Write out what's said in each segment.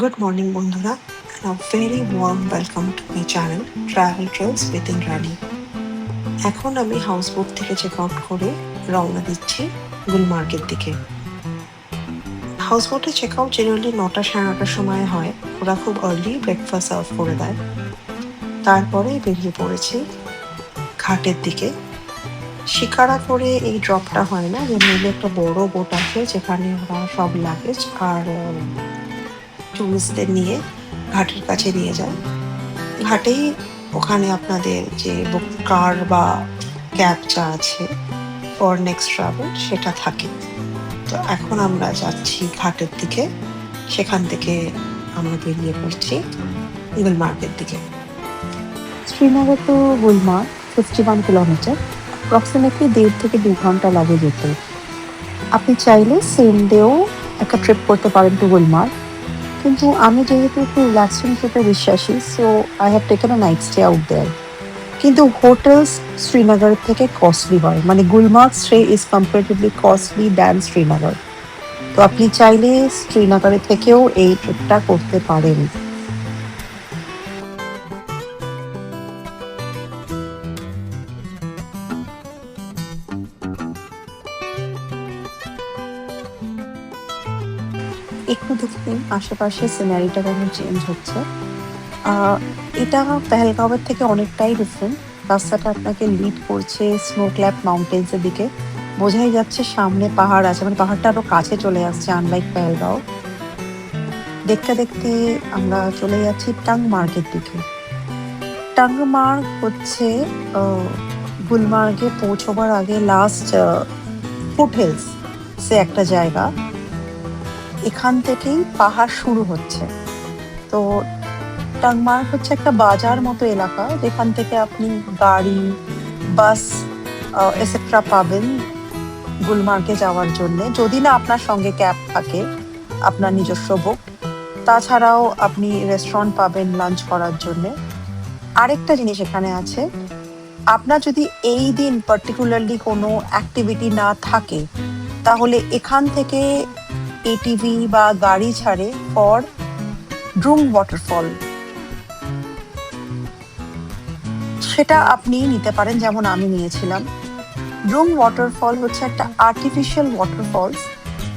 Good morning বন্ধুরা, and a very warm welcome to my channel Travel Trails with রানী। এখন আমি houseboat থেকে check out করে রওনা দিচ্ছি গুলমার্গের দিকে। হাউসবোটে চেক আউট জেনারেলি 9টা সাড়ে 9টার সময় হয়। ওরা খুব আর্লি ব্রেকফাস্ট সার্ভ করে দেয়। তারপরে বেরিয়ে পড়েছি ঘাটের দিকে। শিকারা করে এই ড্রপটা হয় না, জেনারেলি একটা বড় বোট আছে যেখানে ওরা সব লাগেজ আর টুরিস্টদের নিয়ে ঘাটের কাছে নিয়ে যায়। ঘাটেই ওখানে আপনাদের যে বুক কার বা ক্যাব যা আছে ফর নেক্সট ট্রাভেল সেটা থাকে। তো এখন আমরা যাচ্ছি ঘাটের দিকে, সেখান থেকে আমরা বেরিয়ে পড়ছি গুলমার্গের দিকে। Srinagar to Gulmarg 51 kilometre, approximately 1.5 থেকে 2 ঘন্টা লাগে যেতে। আপনি চাইলে সেম ডেও একটা ট্রিপ করতে পারেন টু গুলমার্গ, কিন্তু আমি যেহেতু একটু রিল্যাক্সিং ট্রিপে বিশ্বাসী, so I have taken a night stay out there. কিন্তু হোটেলস শ্রীনগরের থেকে কস্টলি হয়, মানে Gulmarg stay is comparatively costly than Srinagar. তো আপনি চাইলে শ্রীনগরের থেকেও এই ট্রিপটা করতে পারেন। একটু দেখুন আশেপাশে সিনারিটা কেমন চেঞ্জ হচ্ছে। আহ, এটা পেহেলগাঁওয়ের থেকে অনেকটাই ডিফারেন্ট। রাস্তাটা আপনাকে লিড করছে স্নো ক্ল্যাপ মাউন্টেন্স এর দিকে। বোঝাই যাচ্ছে সামনে পাহাড় আছে, মানে পাহাড়টা আরো কাছে চলে আসছে, আনলাইক পেহেলগাঁও। দেখতে দেখতে আমরা চলে যাচ্ছি টাংমার্গের দিকে। টাংমার্গ হচ্ছে আহ, গুলমার্গে পৌঁছবার আগে লাস্ট ফুট হিলস সে একটা জায়গা। এখান থেকেই পাহাড় শুরু হচ্ছে। তো টাংমার্গ হচ্ছে একটা বাজার মতো এলাকা, যেখান থেকে আপনি গাড়ি, বাস এসেট্রা পাবেন গুলমার্গে যাওয়ার জন্য, যদি না আপনার সঙ্গে ক্যাব থাকে, আপনার নিজস্ব বুক। তাছাড়াও আপনি রেস্টুরেন্ট পাবেন লাঞ্চ করার জন্য। আরেকটা জিনিস এখানে আছে, আপনার যদি এই দিন পার্টিকুলারলি কোনো অ্যাক্টিভিটি না থাকে, তাহলে এখান থেকে এটিভি বা গাড়ি ছাড়ে ফর ড্রুং ওয়াটারফল, সেটা আপনি নিতে পারেন, যেমন আমি নিয়েছিলাম। ড্রুং ওয়াটারফল হচ্ছে একটা আর্টিফিশিয়াল ওয়াটারফলস,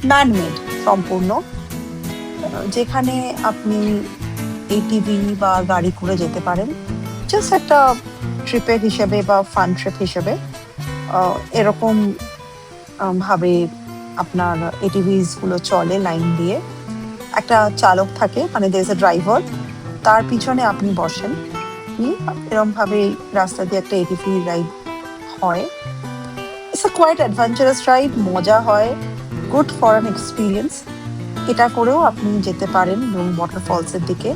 ম্যানমেড সম্পূর্ণ, যেখানে আপনি এটিভি বা গাড়ি করে যেতে পারেন, জাস্ট একটা ট্রিপের হিসেবে বা ফান ট্রিপ হিসেবে। এরকম ভাবে আপনার এটিভিস গুলো চলে লাইন দিয়ে। একটা চালক থাকে, মানে দের ইজ এ ড্রাইভার, তার পিছনে আপনি বসেন। এরকম ভাবে রাস্তা দিয়ে একটা এটিভি রাইড হয়। It's a quite adventurous ride, মজা হয়, গুড ফর অ্যান এক্সপিরিয়েন্স। এটা করেও আপনি যেতে পারেন ডুং ওয়াটারফলস এর দিকে।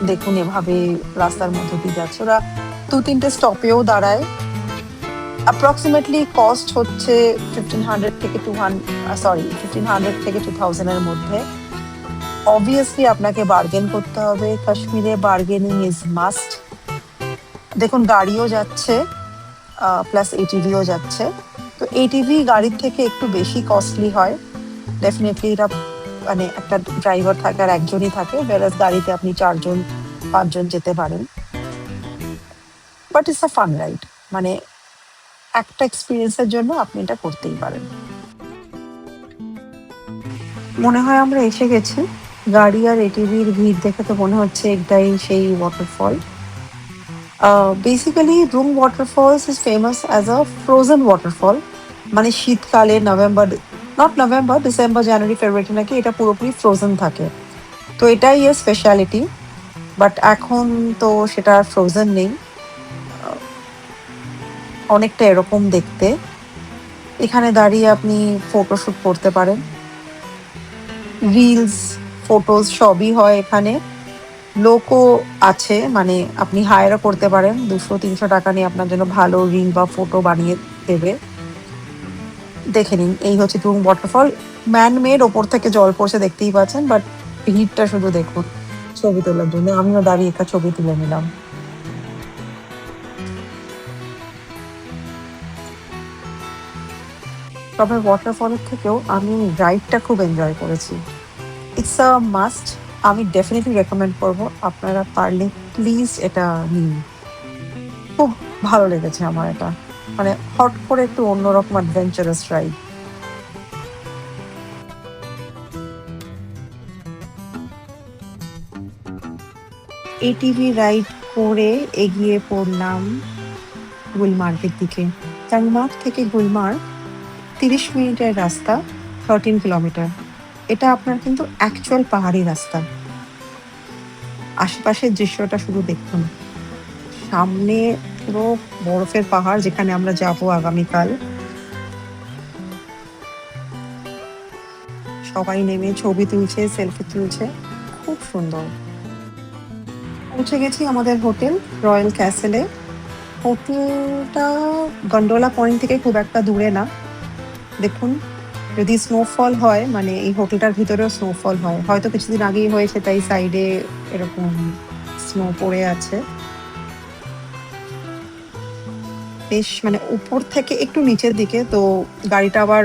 দেখুন এভাবে রাস্তার মধ্যে দিয়ে যাচ্ছে, ওরা 2-3টে স্টপেও দাঁড়ায়। অ্যাপ্রক্সিমেটলি কস্ট হচ্ছে 1500 থেকে 2000 এর মধ্যে। অবভিয়াসলি আপনাকে বার্গেন করতে হবে, কাশ্মীরে বার্গেনিং ইজ মাস্ট। দেখুন গাড়িও যাচ্ছে, প্লাস এটিভিও যাচ্ছে। তো এটিভি গাড়ির থেকে একটু বেশি কস্টলি হয় ডেফিনেটলি। এটা মানে একটা ড্রাইভার থাকে আর একজনই থাকে, whereas গাড়িতে আপনি 4-5জন যেতে পারেন। But it's a fun ride, মানে একটা এক্সপিরিয়েন্সের জন্য আপনি এটা করতেই পারেন। মনে হয় আমরা এসে গেছি। গাড়ি আর এটিভির ভিড় দেখে তো মনে হচ্ছে এটাই সেই waterfall. Basically Drung waterfalls is famous as a frozen waterfall, মানে শীতকালে November, not November, December, January, February নাকি এটা পুরোপুরি ফ্রোজেন থাকে। তো এটাই এর স্পেশালিটি। বাট এখন তো সেটা ফ্রোজেন নেই, আহ, অনেকটা এরকম দেখতে। এখানে দাঁড়িয়ে আপনি ফটোশুট করতে পারেন, রিলস, ফটোজ সবই হয় এখানে। লোকও আছে, মানে আপনি হায়ারও করতে পারেন, 200-300 টাকা নিয়ে আপনার জন্য ভালো রিল বা ফটো বানিয়ে দেবে। দেখে নিন, এই হচ্ছে টুং ওয়াটারফল। ম্যান মেড, ওপর থেকে জল পড়ছে দেখতেই পাচ্ছেন, বাট ভিড়টা শুধু দেখুন ছবি তোলার জন্য। আমিও দাঁড়িয়ে একটা ছবি তুলে নিলাম। তবে ওয়াটারফলের থেকেও আমি রাইডটা খুব এনজয় করেছি। It's a must. আমি ডেফিনিটলি রেকমেন্ড করব। আপনারা পারলে প্লিজ এটা নিন। খুব ভালো লেগেছে আমার এটা। মানে হট করে একটু অন্যরকম অ্যাডভেঞ্চারাস রাইড। এটিভি রাইড করে এগিয়ে পড়লাম গুলমার্গের দিকে। টাংমার্গ থেকে গুলমার্গ ৩০ মিনিটের রাস্তা, 13 কিলোমিটার। এটা আপনার কিন্তু অ্যাকচুয়াল পাহাড়ি রাস্তা। আশেপাশের দৃশ্যটা শুধু দেখুন। সামনে পুরো বরফের পাহাড় যেখানে আমরা যাবো আগামীকাল। সবাই নেমে ছবি তুলছে, সেলফি তুলছে। খুব সুন্দর। পৌঁছে গেছি আমাদের হোটেল রয়্যাল ক্যাসেলে। হোটেলটা গন্ডোলা পয়েন্ট থেকে খুব একটা দূরে না। দেখুন, যদি স্নোফল হয় মানে এই হোটেলটার ভিতরেও স্নোফল হয়। হয়তো কিছুদিন আগেই হয়েছে তাই সাইডে এরকম স্নো পড়ে আছে। বেশ মানে উপর থেকে একটু নিচের দিকে, তো গাড়িটা আবার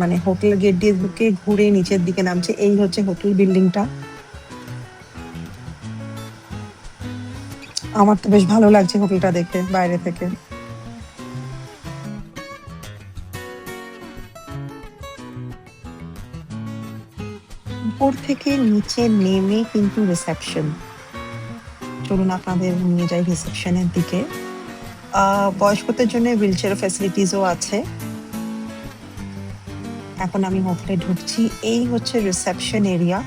মানে হোটেল গেট দিয়ে ঢুকে ঘুরে নিচের দিকে নামছে। এই হচ্ছে হোটেল বিল্ডিংটা। আমার তো বেশ ভালো লাগছে হোটেলটা দেখে বাইরে থেকে। উপর থেকে নিচে নেমে কিন্তু রিসেপশন। চলুন আপনাদের নিয়ে যাই রিসেপশনের দিকে। বয়স্কদের জন্য হুইল চেয়ার ফ্যাসিলিটিসও আছে। এখন আমি হোটেলে ঢুকছি। এই হচ্ছে রিসেপশন এরিয়া।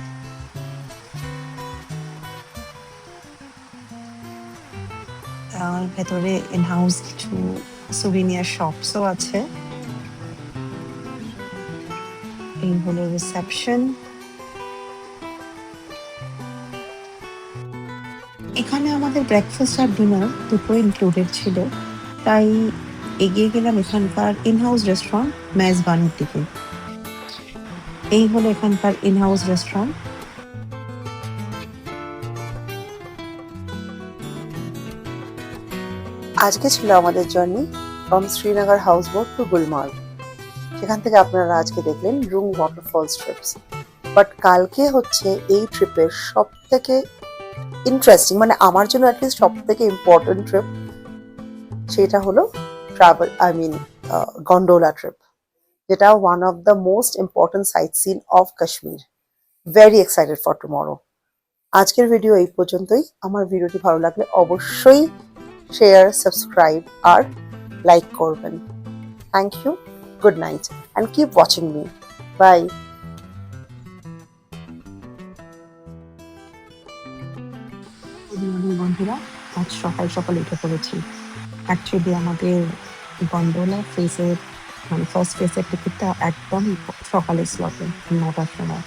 ভেতরে ইনহাউস কিছু সুভিনিয়ার শপসও আছে। এই হলো রিসেপশন। এখানে আমাদের ব্রেকফাস্ট আর ডিনার দুটো ইনক্লুডেড ছিল, তাই এগিয়ে গেলাম এখানকার ইনহাউস রেস্টুরেন্ট মেজবানের দিকে। এই হলো এখানকার ইনহাউস রেস্টুরেন্ট। আজকে ছিল আমাদের journey from Srinagar house boat to Gulmarg. সেখান থেকে আপনারা আজকে দেখলেন রুং ওয়াটারফলস ট্রিপস। বাট কালকে হচ্ছে এই ট্রিপের সব থেকে ইন্টারেস্টিং, মানে আমার জন্য অ্যাটলিস্ট সব থেকে ইম্পর্টেন্ট ট্রিপ, সেটা হলো গন্ডোলা ট্রিপ, যেটা one of the most important sight scene of Kashmir. Very excited for tomorrow. আজকের ভিডিও এই পর্যন্তই। আমার ভিডিওটি ভালো লাগলে অবশ্যই শেয়ার, সাবস্ক্রাইব আর লাইক করবেন। Thank you, good night and keep watching me. Bye. Good morning বন্ধুরা। আজ সকাল সকাল উঠে পড়েছি। অ্যাকচুয়ালি আমাদের গন্ডোলা ফেসের মানে ফার্স্ট ফেসের টিকিটটা একদম সকালের স্লটে ৯টার সময়,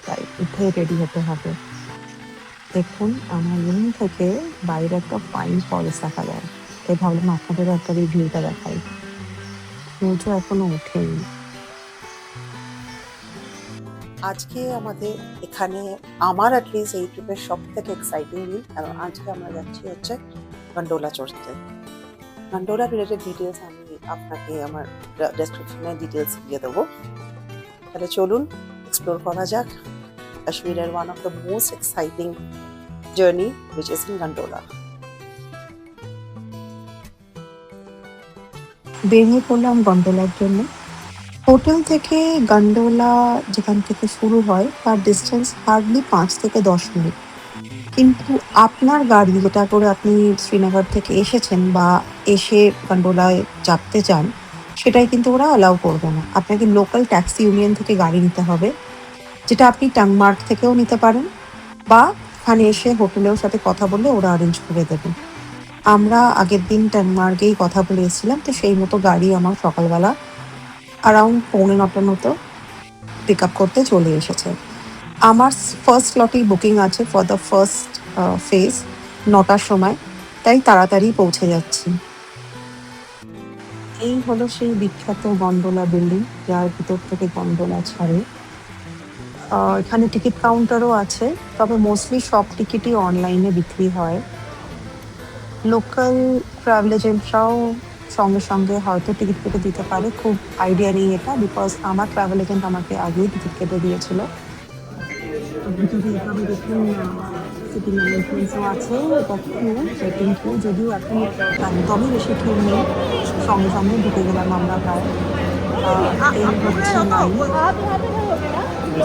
তাই উঠে রেডি হতে হবে। দেখুন, আমার রুম থেকে বাইরে একটা ফাইন ফরেস্ট দেখা যায়, তাই ভাবলাম আপনাদেরও একটা এই ভিউটা দেখাই। সূর্য এখনো ওঠেনি। আজকে আমাদের এখানে আমার অ্যাটলিস্ট এই ট্রিপের সব থেকে এক্সাইটিং দিন, কারণ আজকে আমরা যাচ্ছি হচ্ছে গন্ডোলা চড়তে। গন্ডোলা রিলেটেড ডিটেলস আমি আপনাকে আমার ডেসক্রিপশনে ডিটেলস দিয়ে দেবো। তাহলে চলুন এক্সপ্লোর করা যাক কাশ্মীরের one of the most exciting journey which is in gondola. বেরিয়ে পড়লাম গন্ডোলার জন্য। হোটেল থেকে গন্ডোলা যেখান থেকে শুরু হয় তার ডিস্টেন্স হার্ডলি ৫ থেকে ১০ মিনিট। কিন্তু আপনার গাড়ি যেটা করে আপনি শ্রীনগর থেকে এসেছেন বা এসে গন্ডোলায় চাপতে চান, সেটাই কিন্তু ওরা অ্যালাউ করবে না। আপনাকে লোকাল ট্যাক্সি ইউনিয়ন থেকে গাড়ি নিতে হবে, যেটা আপনি টাংমার্গ থেকেও নিতে পারেন বা এখানে এসে হোটেলের সাথে কথা বললে ওরা অ্যারেঞ্জ করে দেবে। আমরা আগের দিন টাংমার্গেই কথা বলে এসেছিলাম, তো সেই মতো গাড়ি আমার সকালবেলা অ্যারাউন্ড 9:45 মতো পিক আপ করতে চলে এসেছে। আমার ফার্স্ট স্লটেই বুকিং আছে ফর দ্য ফার্স্ট ফেজ ৯টার সময়, তাই তাড়াতাড়ি পৌঁছে যাচ্ছি। এই হলো সেই বিখ্যাত গন্ডোলা বিল্ডিং, যার ভিতর থেকে গন্ডোলা ছাড়ে। এখানে টিকিট কাউন্টারও আছে, তবে মোস্টলি সব টিকিটই অনলাইনে বিক্রি হয়। লোকাল ট্রাভেল এজেন্টরাও সঙ্গে সঙ্গে হয়তো টিকিট কেটে দিতে পারে, খুব আইডিয়া নেই এটা, বিকজ আমার ট্রাভেল এজেন্ট আমাকে আগেই টিকিট কেটে দিয়েছিল। ভিতরে এভাবে দেখুন সিটিং অ্যারেঞ্জমেন্টসও আছে। এটা কিউ, ওয়েটিং কিউ, যদিও এখন একদমই বেশি কিউ নেই, সঙ্গে সঙ্গে ঢুকে গেলাম আমরা প্রায়। এই হচ্ছে লাইন।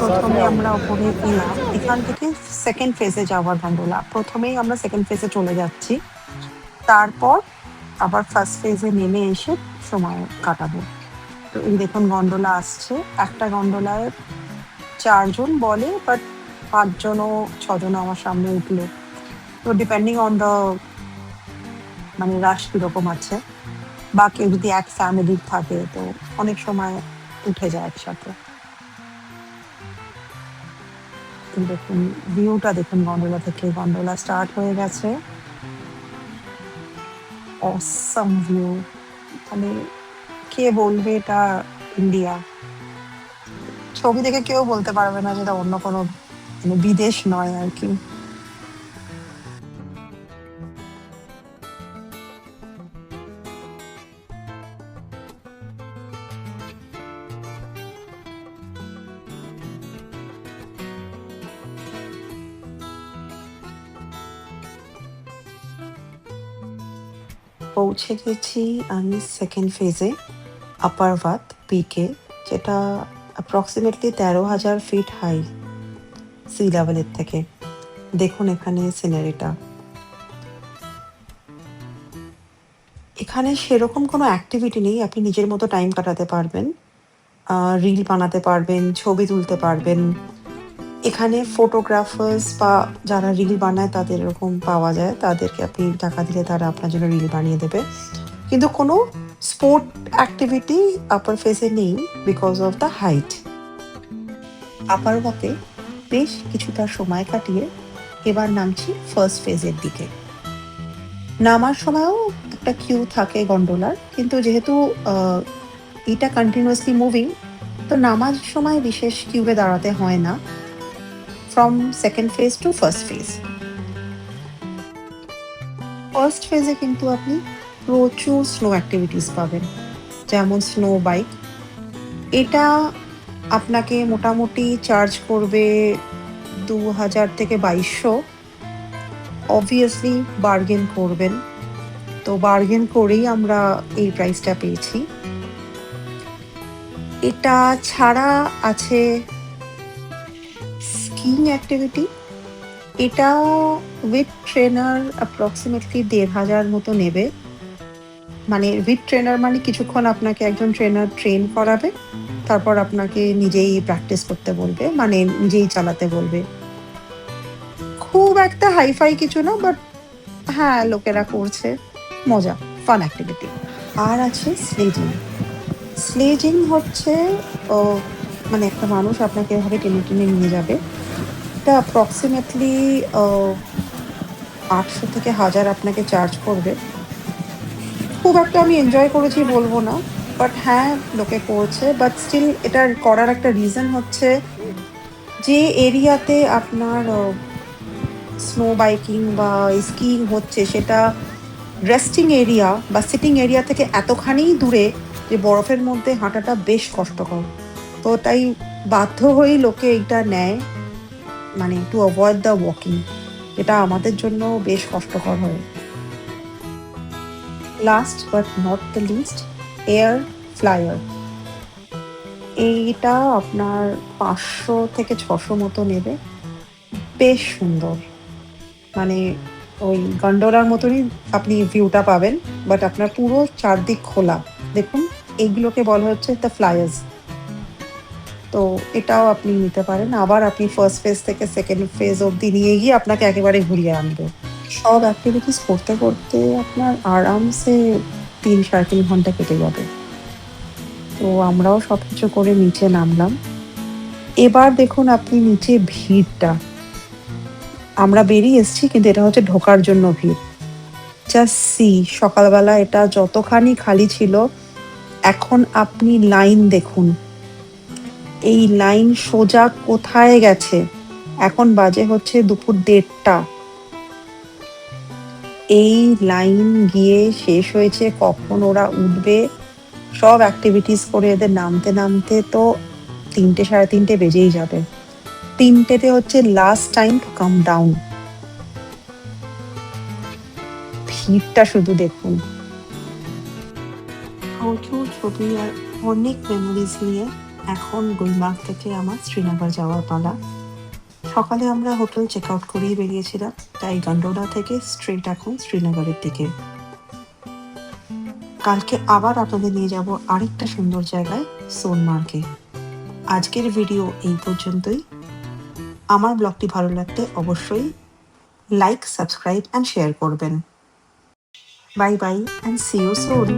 প্রথমে আমরা ওপরে এলাম, এখান থেকে সেকেন্ড ফেজে যাওয়ার গন্ডোলা। প্রথমেই আমরা সেকেন্ড ফেজে চলে যাচ্ছি, তারপর আবার ফার্স্ট ফেজে নেমে এসে সময় কাটাবো। তো এই দেখুন গন্ডোলা আসছে, একটা গন্ডোলায় 4 জন বলে, বাট 5 জনও 6 জনও আমার সামনে উঠলো। তো ডিপেন্ডিং অন দ্য মানে রাশ কিরকম আছে, বা কেউ যদি এক ফ্যামিলির থাকে তো অনেক সময় উঠে যায় একসাথে। এই দেখুন ভিউটা দেখুন গন্ডোলা থেকে, গন্ডোলা স্টার্ট হয়ে গেছে। অসাম ভিউ, মানে কে বলবে এটা ইন্ডিয়া? ছবি দেখে কেউ বলতে পারবে না যেটা অন্য কোনো মানে বিদেশ নয় আর কি। পৌঁছে গেছি আমি সেকেন্ড ফেজে, আপার ভাত পিকে, যেটা অ্যাপ্রক্সিমেটলি 13,000 ফিট হাই সি লেভেলের থেকে। দেখুন এখানে সিনারিটা। এখানে সেরকম কোনো অ্যাক্টিভিটি নেই, আপনি নিজের মতো টাইম কাটাতে পারবেন, রিল বানাতে পারবেন, ছবি তুলতে পারবেন। এখানে ফটোগ্রাফার্স বা যারা রিল বানায় তাদের এরকম পাওয়া যায়, তাদেরকে আপনি টাকা দিলে তারা আপনার জন্য রিল বানিয়ে দেবে। কিন্তু কোনো স্পোর্ট অ্যাক্টিভিটি আপার ফেজে নেই বিকজ অফ দ্য হাইট। আপার ওয়াকে বেশ কিছুটা সময় কাটিয়ে এবার নামছি ফার্স্ট ফেজের দিকে। নামার সময়ও একটা কিউ থাকে গন্ডোলার, কিন্তু যেহেতু এটা কন্টিনিউয়াসলি মুভিং, তো নামার সময় বিশেষ কিউবে দাঁড়াতে হয় না। From second phase to first phase. First ফেজে কিন্তু আপনি প্রচুর স্নো অ্যাক্টিভিটিস পাবেন, যেমন স্নো বাইক। এটা আপনাকে মোটামুটি চার্জ করবে 2,000 থেকে 2,200। অবভিয়াসলি বার্গেন করবেন, তো বার্গেন করেই আমরা এই প্রাইসটা পেয়েছি। এটা ছাড়া আছে স্কিং অ্যাক্টিভিটি, এটা উইথ ট্রেনার অ্যাপ্রক্সিমেটলি 1,500 মতো নেবে। মানে উইথ ট্রেনার মানে কিছুক্ষণ আপনাকে একজন ট্রেনার ট্রেন করাবে, তারপর আপনাকে নিজেই প্র্যাকটিস করতে বলবে, মানে নিজেই চালাতে বলবে। খুব একটা হাইফাই কিছু না, বাট হ্যাঁ লোকেরা করছে, মজা, ফান অ্যাক্টিভিটি। আর আছে স্লেজিং। স্লেজিং হচ্ছে মানে একটা মানুষ আপনাকে এভাবে টেনে টেনে নিয়ে যাবে। এটা অ্যাপ্রক্সিমেটলি 800 থেকে 1,000 আপনাকে চার্জ করবে। খুব একটা আমি এনজয় করেছি বলবো না, বাট হ্যাঁ লোকে করছে। বাট স্টিল এটার করার একটা রিজন হচ্ছে, যে এরিয়াতে আপনার স্নো বাইকিং বা স্কিইং হচ্ছে সেটা রেস্টিং এরিয়া বা সিটিং এরিয়া থেকে এতখানি দূরে যে বরফের মধ্যে হাঁটাটা বেশ কষ্টকর। তো তাই বাধ্য হয়েই লোকে এইটা নেয়, মানে টু অ্যাভয়েড দ্য ওয়াকিং, যেটা আমাদের জন্য বেশ কষ্টকর হয়। Last but not the least, air flyer. এইটা আপনার 500 থেকে 600 মতো নেবে, বেশ সুন্দর। মানে ওই গন্ডোলার মতনই আপনি ভিউটা পাবেন, বাট আপনার পুরো চারদিক খোলা। দেখুন এইগুলোকে বলা হচ্ছে দ্য ফ্লায়ার্স। তো এটাও আপনি নিতে পারেন, আবার আপনি ফার্স্ট ফেজ থেকে সেকেন্ড ফেজ অবধি নিয়ে গিয়ে আপনাকে একেবারে ঘুরিয়ে আনবে। সব অ্যাক্টিভিটিস করতে করতে আপনার আরামসে 3-3.5 ঘন্টা কেটে যাবে। তো আমরাও সব কিছু করে নিচে নামলাম। এবার দেখুন আপনি নিচে ভিড়টা। আমরা বেরিয়ে এসেছি, কিন্তু এটা হচ্ছে ঢোকার জন্য ভিড়। জাস্ট সি, সকালবেলা এটা যতখানি খালি ছিল, এখন আপনি লাইন দেখুন। এই লাইন সোজা কোথায় গেছে? এখন বাজে হচ্ছে দুপুর 1:30। এই লাইন গিয়ে শেষ হয়েছে কখন ওরা উঠবে, সব অ্যাক্টিভিটিস করে এদের নামতে নামতে তো 3টে 3:30 বেজেই যাবে। 3টেতে হচ্ছে last time to come down. ভিড়টা শুধু দেখুন। প্রচুর ছবি আর অনেক মেমোরিজ নিয়ে এখন গুলমার্গ থেকে আমার শ্রীনগর যাওয়ার পালা। সকালে আমরা হোটেল চেক আউট করেই বেরিয়েছিলাম, তাই গন্ডোলা থেকে স্ট্রেট এখন শ্রীনগরের দিকে। কালকে আবার আপনাদের নিয়ে যাব আরেকটা সুন্দর জায়গায়, সোনমার্গে। আজকের ভিডিও এই পর্যন্তই। আমার ব্লগটি ভালো লাগলে অবশ্যই লাইক, সাবস্ক্রাইব অ্যান্ড শেয়ার করবেন। Bye bye and see you soon.